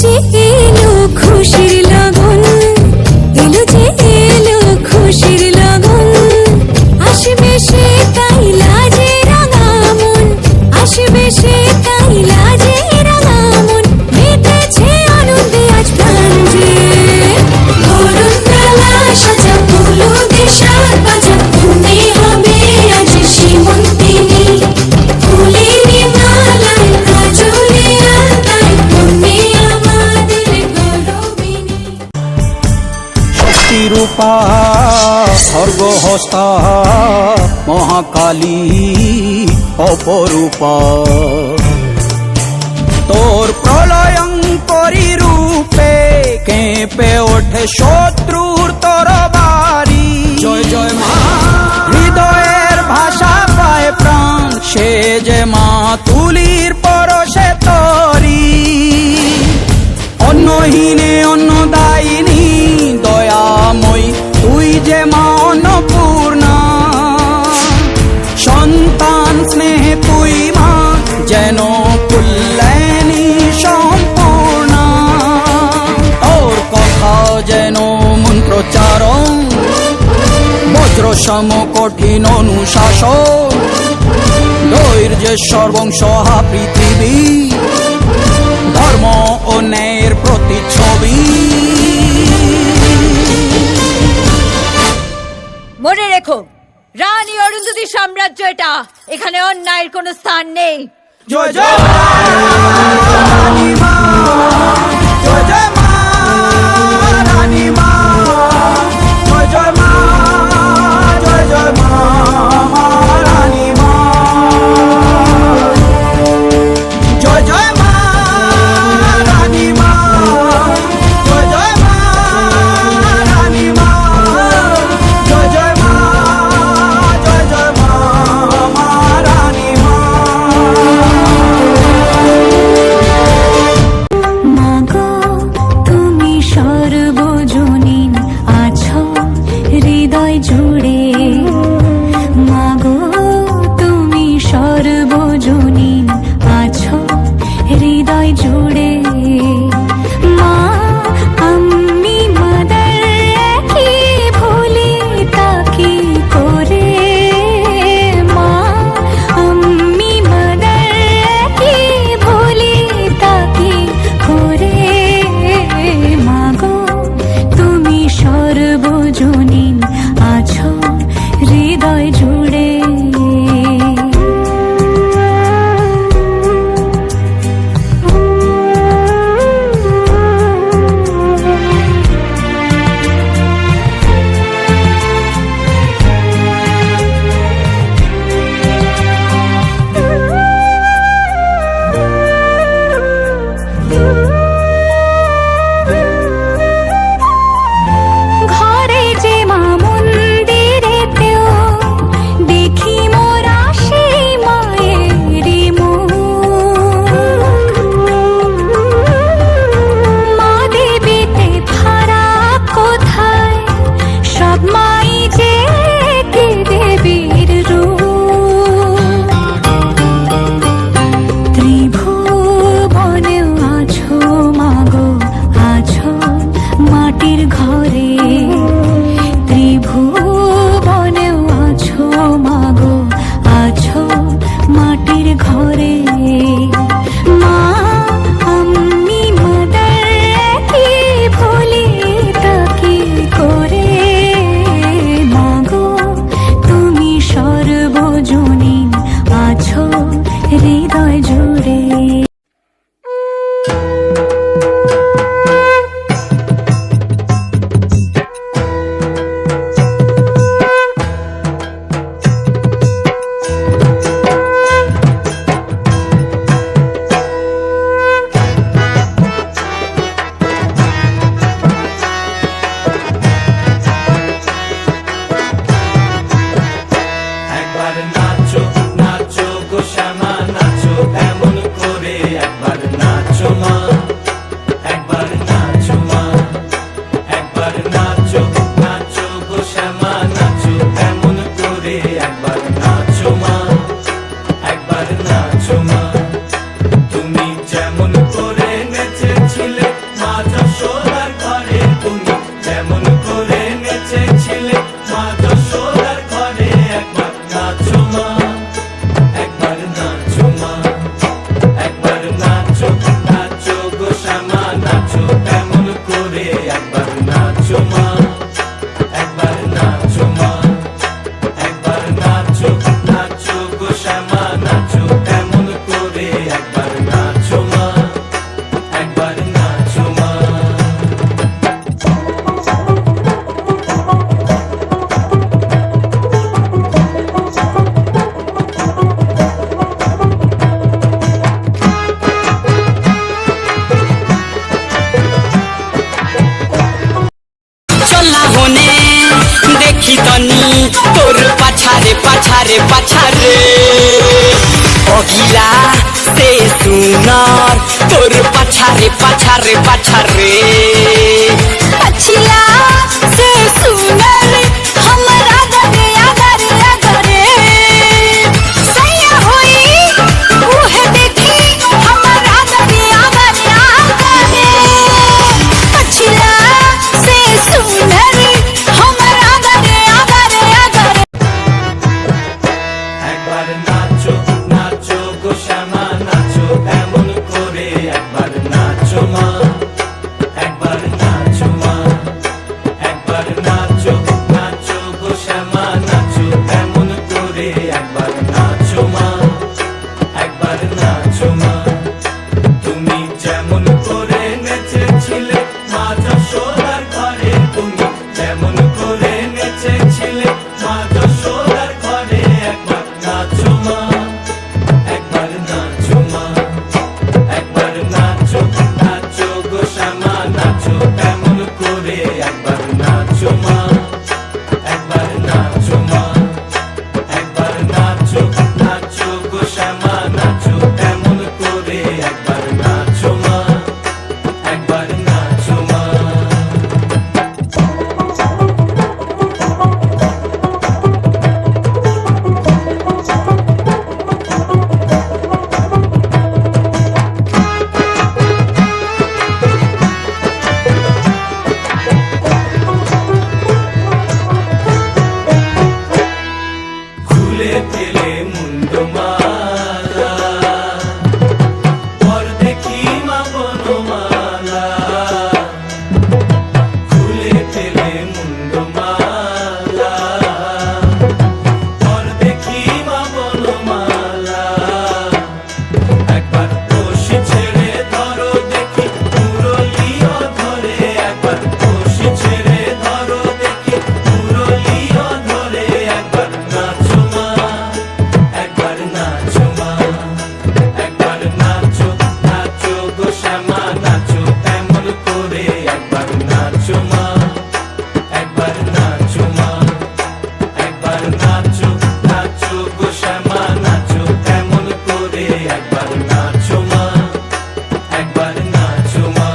যে এলো খুশির লগন, এলো যে এলো খুশির লগন, আসবে সে কাইলা যে রাঙা মন, আসবে সে কাইলা যে রাঙা মন, মেতেছে আনন্দে আজ প্রাণ যে। বরণ ডালা সাজা হলুদে সাত বাজা, তুমি হবে আজ সীমন্তিনী, ফুলেরি মালায় কাজলে আলতায়, তুমি আমাদের গৌরবিনী। শক্তিরূপা স্বর্গহস্তা মহাকালী অপরূপা, তোর প্রলয়ঙ্করী রূপে কেঁপে ওঠে শত্রুর তরবারি। জয় জয় মা, হৃদয়ের ভাষা পায় প্রাণ, সে যে মা তুলির পরশে তরি। অন্নহীনে অন্নদায়িনী দয়াময়ী, তুই যে মা অন্নপূর্ণা। সন্তান স্নেহে তুই মা যেন কল্যাণী সম্পূর্ণা। তোর কথা যেন মন্ত্রোচ্চারণ, বজ্র সম কঠিন অনুশাসন, ধৈর্যের সর্বংসহা পৃথিবী, ধর্ম ও ন্যায়ের প্রতিচ্ছবি। মনে রেখো, রানী অরুন্ধতী সাম্রাজ্য এটা, এখানে অন্যায়ের কোনো স্থান নেই। জয় জয় রানী মা, জয় জয় মা রানী মা, জয় জয় মা, জয় জয় মা রানী মা, জয় জয় মা রানী মা, জয় জয় মা রানী মা, জয় জয় মা, জয় জয় মা রানী মা। रे पाछा रे अगिला से सुनार तोर पाछा रे पाछा रे पछिला से सुनर हमरा गरे आगरे आगरे सैया होई उहे देखी हमरा गरे आगरे आगरे पछिला से सुनर हमरा गरे आगरे आगरे একবার নাচো নাচো গো শ্যামা নাচো এমন করে একবার নাচো মা একবার নাচো মা একবার নাচো নাচো গো শ্যামা নাচো এমন করে একবার নাচো মা একবার নাচো মা তুমি যেমন করে নেচেছিলে মা যশোদার ঘরে তুমি যেমন করে নেচেছিলে মা যশোদার ঘরে একবার নাচো মা একবার নাচো মা একবার নাচো নাচো গো শ্যামা নাচো এমন করে একবার নাচো মা একবার নাচো মা একবার নাচো নাচো গো শ্যামা নাচো এমন করে একবার নাচো মা একবার নাচো মা খুলে ফেলে মুন্ডমালা পর দেখি মা বনমালা খুলে ফেলে মুন্ডমালা পর দেখি মা বনমালা একবার বসি ছেড়ে ধরো দেখি মুরলিও ধরে একবার বসি ছেড়ে ধরো দেখি মুরলিও ধরে একবার নাচো মা একবার নাচো মা একবার নাচো নাচো গো শ্যামা নাচো এমন করে একবার নাচো মা একবার নাচো মা একবার নাচো নাচো গো শ্যামা নাচো এমন করে একবার নাচো মা একবার নাচো মা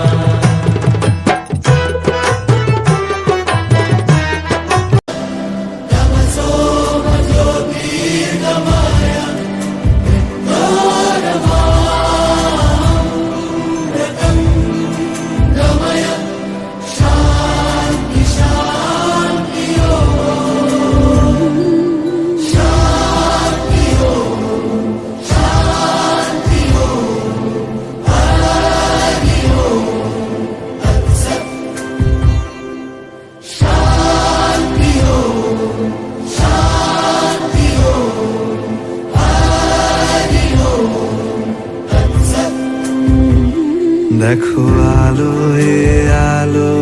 দেখো আলোয় আলো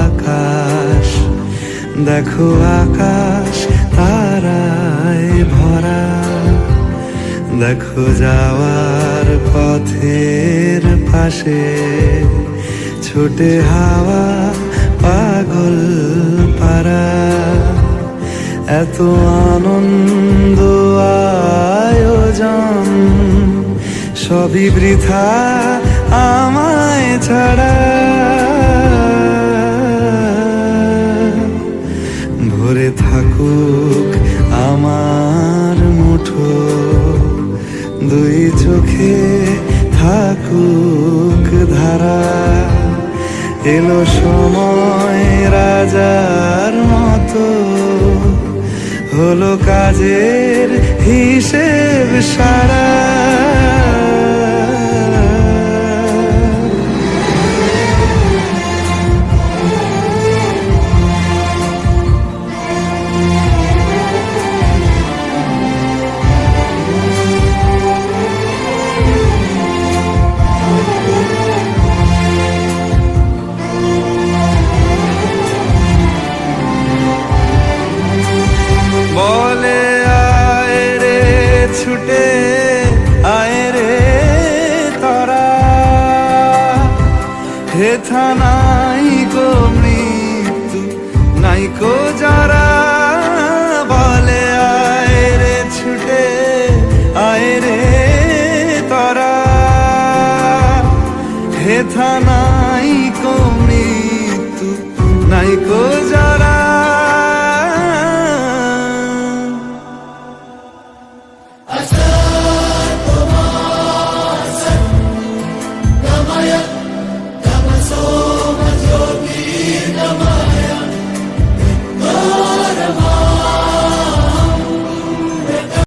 আকাশ দেখো আকাশ তারায় ভরা দেখো যাওয়ার পথের পাশে ছোটে হাওয়া পাগল পারা এত আনন্দ আয়োজন সবই বৃথা আমায় ছাড়া ভরে থাকুক আমার মুঠো দুই চোখে থাকুক ধারা এলো সময় রাজার মতো হলো কাজের হিসেব সারা বলে আয় রে ছুটে আয় রে তারা হেথা নাই কো মৃত্যু নাই কো যারা বলে আয় ব্যথা নাই কো মৃত্যু নাই কো